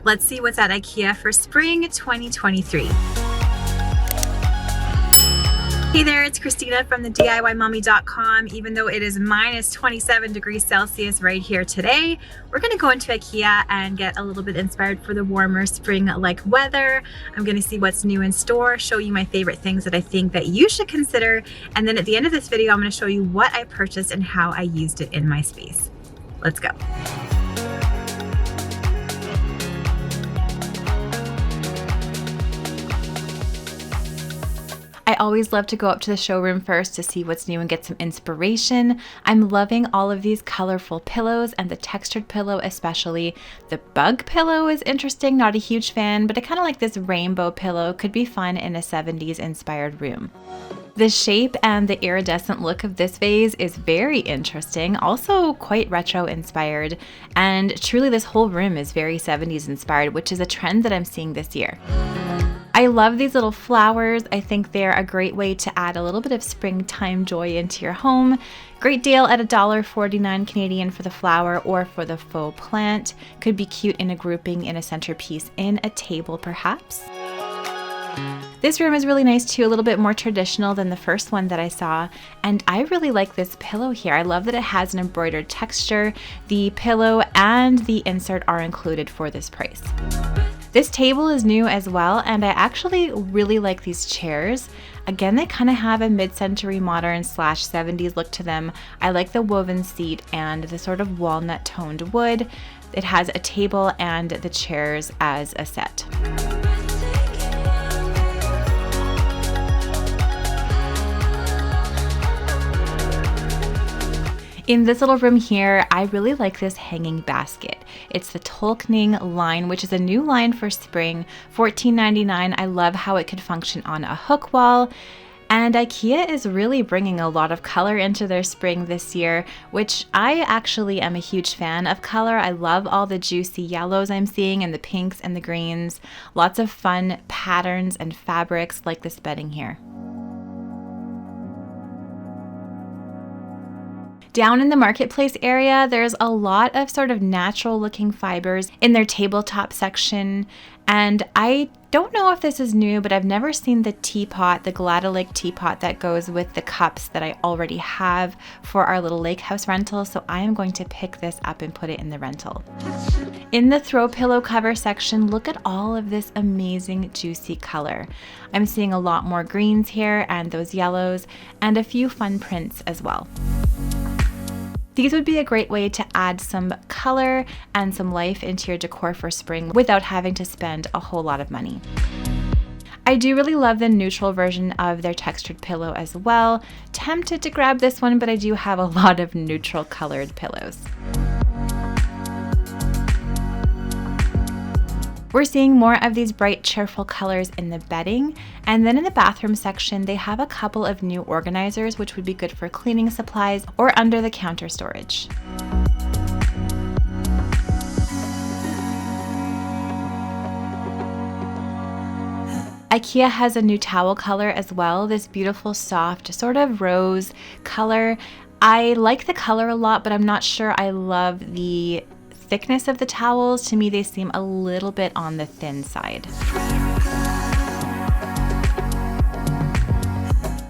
Let's see what's at IKEA for spring 2023. Hey there, it's Christina from the DIYmommy.com. Even though it is minus 27 degrees Celsius right here today, we're gonna go into IKEA and get a little bit inspired for the warmer spring-like weather. I'm gonna see what's new in store, show you my favorite things that I think that you should consider, and then at the end of this video, I'm gonna show you what I purchased and how I used it in my space. Let's go. I always love to go up to the showroom first to see what's new and get some inspiration. I'm loving all of these colorful pillows and the textured pillow especially. The bug pillow is interesting, not a huge fan, but I kind of like this rainbow pillow. Could be fun in a 70s inspired room. The shape and the iridescent look of this vase is very interesting, also quite retro inspired, and truly this whole room is very 70s inspired, which is a trend that I'm seeing this year. I love these little flowers. I think they're a great way to add a little bit of springtime joy into your home. Great deal at $1.49 Canadian for the flower or for the faux plant. Could be cute in a grouping in a centerpiece in a table perhaps. This room is really nice too, a little bit more traditional than the first one that I saw, and I really like this pillow here. I love that it has an embroidered texture. The pillow and the insert are included for this price. This table is new as well, and I actually really like these chairs. Again, they kind of have a mid-century modern / 70s look to them. I like the woven seat and the sort of walnut toned wood. It has a table and the chairs as a set. In this little room here, I really like this hanging basket. It's the Tolkning line, which is a new line for spring, $14.99. I love how it could function on a hook wall. And IKEA is really bringing a lot of color into their spring this year, which I actually am a huge fan of color. I love all the juicy yellows I'm seeing and the pinks and the greens. Lots of fun patterns and fabrics like this bedding here. Down in the marketplace area, there's a lot of sort of natural looking fibers in their tabletop section. And I don't know if this is new, but I've never seen the teapot, the Gladys Lake teapot that goes with the cups that I already have for our little lake house rental. So I am going to pick this up and put it in the rental. In the throw pillow cover section, look at all of this amazing juicy color. I'm seeing a lot more greens here and those yellows and a few fun prints as well. These would be a great way to add some color and some life into your decor for spring without having to spend a whole lot of money. I do really love the neutral version of their textured pillow as well. Tempted to grab this one, but I do have a lot of neutral colored pillows. We're seeing more of these bright, cheerful colors in the bedding. And then in the bathroom section, they have a couple of new organizers, which would be good for cleaning supplies or under the counter storage. IKEA has a new towel color as well, this beautiful soft sort of rose color. I like the color a lot, but I'm not sure I love the thickness of the towels. To me, they seem a little bit on the thin side.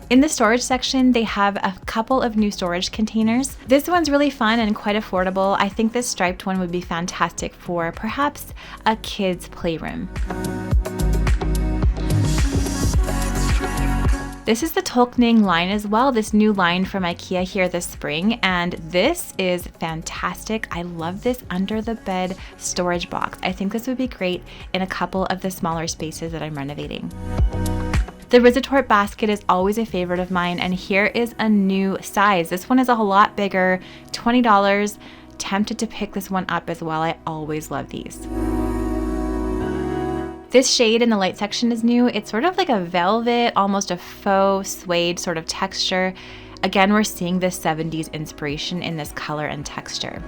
In the storage section, they have a couple of new storage containers. This one's really fun and quite affordable. I think this striped one would be fantastic for perhaps a kid's playroom. This is the Tolkning line as well, this new line from IKEA here this spring, and this is fantastic. I love this under the bed storage box. I think this would be great in a couple of the smaller spaces that I'm renovating. The Risotort basket is always a favorite of mine, and here is a new size. This one is a whole lot bigger, $20. Tempted to pick this one up as well. I always love these. This shade in the light section is new. It's sort of like a velvet, almost a faux suede sort of texture. Again, we're seeing this 70s inspiration in this color and texture.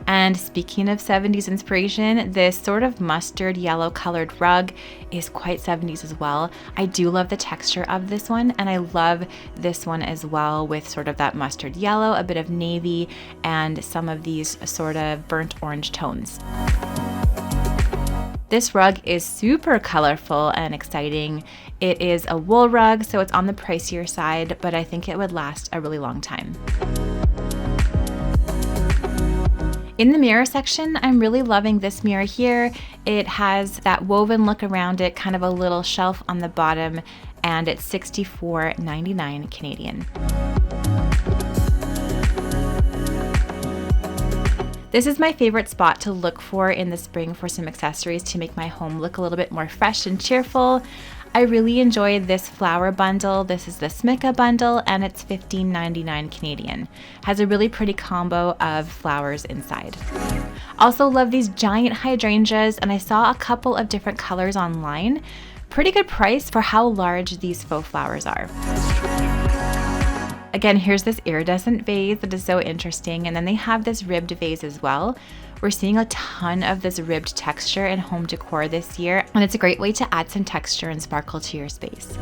And speaking of 70s inspiration, this sort of mustard yellow colored rug is quite 70s as well. I do love the texture of this one, and I love this one as well with sort of that mustard yellow, a bit of navy, and some of these sort of burnt orange tones. This rug is super colorful and exciting. It is a wool rug, so it's on the pricier side, but I think it would last a really long time. In the mirror section, I'm really loving this mirror here. It has that woven look around it, kind of a little shelf on the bottom, and it's $64.99 Canadian. This is my favorite spot to look for in the spring for some accessories to make my home look a little bit more fresh and cheerful. I really enjoyed this flower bundle. This is the Smika bundle and it's $15.99 Canadian. Has a really pretty combo of flowers inside. Also love these giant hydrangeas, and I saw a couple of different colors online. Pretty good price for how large these faux flowers are. Again, here's this iridescent vase that is so interesting, and then they have this ribbed vase as well. We're seeing a ton of this ribbed texture in home decor this year, and it's a great way to add some texture and sparkle to your space.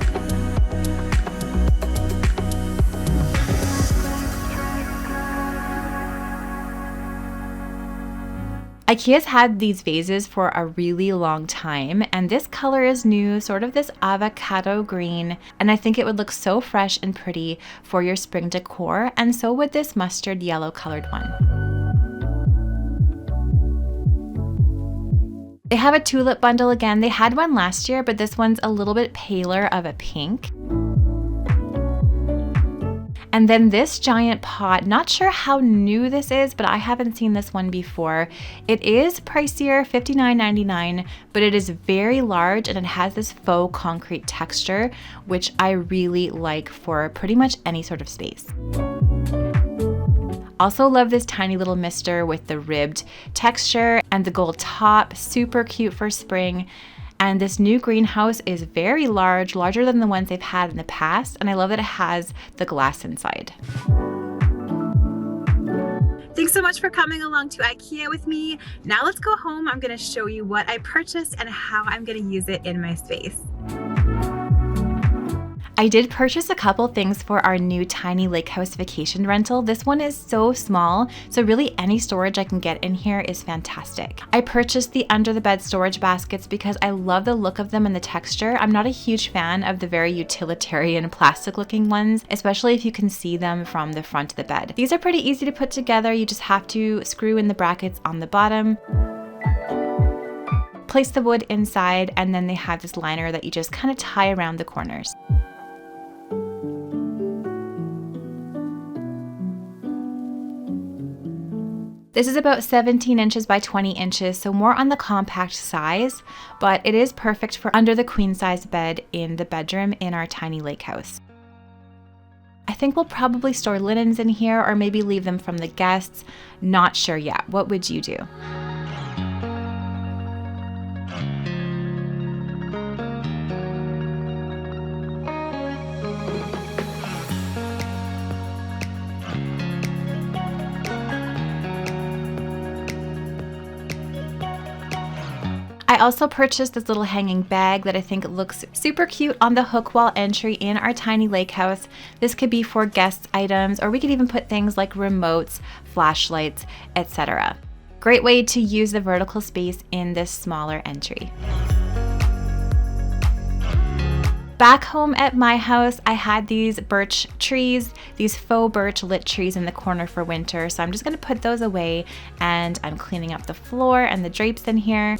IKEA's had these vases for a really long time, and this color is new, sort of this avocado green, and I think it would look so fresh and pretty for your spring decor, and so would this mustard yellow colored one. They have a tulip bundle again. They had one last year, but this one's a little bit paler of a pink. And then this giant pot, not sure how new this is, but I haven't seen this one before. It is pricier, $59.99, but it is very large and it has this faux concrete texture, which I really like for pretty much any sort of space. Also love this tiny little mister with the ribbed texture and the gold top, super cute for spring. And this new greenhouse is very large, larger than the ones they've had in the past, and I love that it has the glass inside. Thanks so much for coming along to IKEA with me. Now let's go home. I'm gonna show you what I purchased and how I'm gonna use it in my space. I did purchase a couple things for our new tiny lake house vacation rental. This one is so small, so really any storage I can get in here is fantastic. I purchased the under the bed storage baskets because I love the look of them and the texture. I'm not a huge fan of the very utilitarian plastic looking ones, especially if you can see them from the front of the bed. These are pretty easy to put together. You just have to screw in the brackets on the bottom, place the wood inside, and then they have this liner that you just kind of tie around the corners. This is about 17 inches by 20 inches, so more on the compact size, but it is perfect for under the queen size bed in the bedroom in our tiny lake house. I think we'll probably store linens in here or maybe leave them from the guests. Not sure yet. What would you do? I also purchased this little hanging bag that I think looks super cute on the hook wall entry in our tiny lake house. This could be for guests' items, or we could even put things like remotes, flashlights, etc. Great way to use the vertical space in this smaller entry. Back home at my house, I had these birch trees, these faux birch lit trees in the corner for winter, so I'm just gonna put those away, and I'm cleaning up the floor and the drapes in here.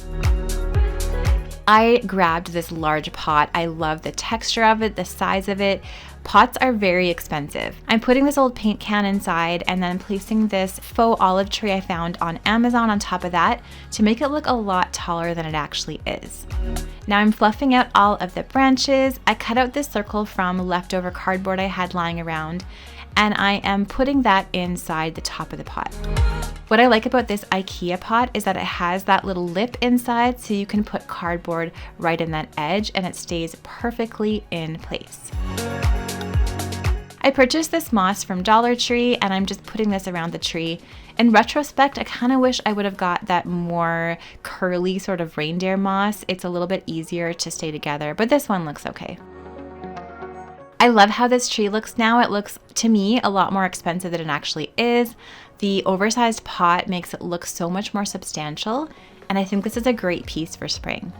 I grabbed this large pot. I love the texture of it, the size of it. Pots are very expensive. I'm putting this old paint can inside and then placing this faux olive tree I found on Amazon on top of that to make it look a lot taller than it actually is. Now I'm fluffing out all of the branches. I cut out this circle from leftover cardboard I had lying around, and I am putting that inside the top of the pot. What I like about this IKEA pot is that it has that little lip inside, so you can put cardboard right in that edge and it stays perfectly in place. I purchased this moss from Dollar Tree and I'm just putting this around the tree. In retrospect, I kind of wish I would have got that more curly sort of reindeer moss. It's a little bit easier to stay together, but this one looks okay. I love how this tree looks now. It looks, to me, a lot more expensive than it actually is. The oversized pot makes it look so much more substantial, and I think this is a great piece for spring.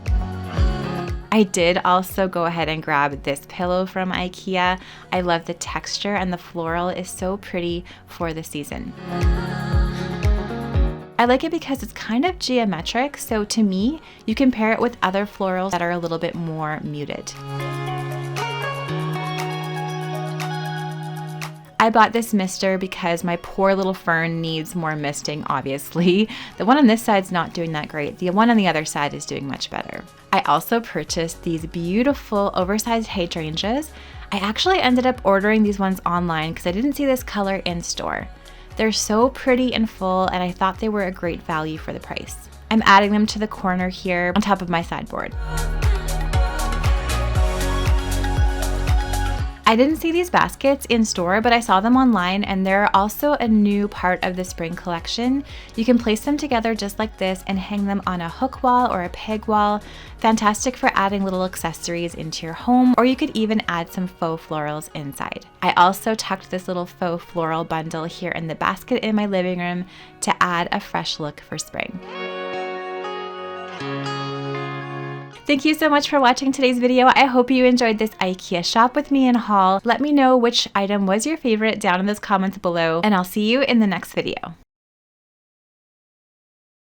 I did also go ahead and grab this pillow from IKEA. I love the texture, and the floral is so pretty for the season. I like it because it's kind of geometric, so to me, you can pair it with other florals that are a little bit more muted. I bought this mister because my poor little fern needs more misting, obviously. The one on this side's not doing that great. The one on the other side is doing much better. I also purchased these beautiful oversized hydrangeas. I actually ended up ordering these ones online because I didn't see this color in store. They're so pretty and full, and I thought they were a great value for the price. I'm adding them to the corner here on top of my sideboard. I didn't see these baskets in store, but I saw them online, and they're also a new part of the spring collection. You can place them together just like this and hang them on a hook wall or a peg wall. Fantastic for adding little accessories into your home, or you could even add some faux florals inside. I also tucked this little faux floral bundle here in the basket in my living room to add a fresh look for spring. Thank you so much for watching today's video. I hope you enjoyed this IKEA shop with me and haul. Let me know which item was your favorite down in those comments below, and I'll see you in the next video.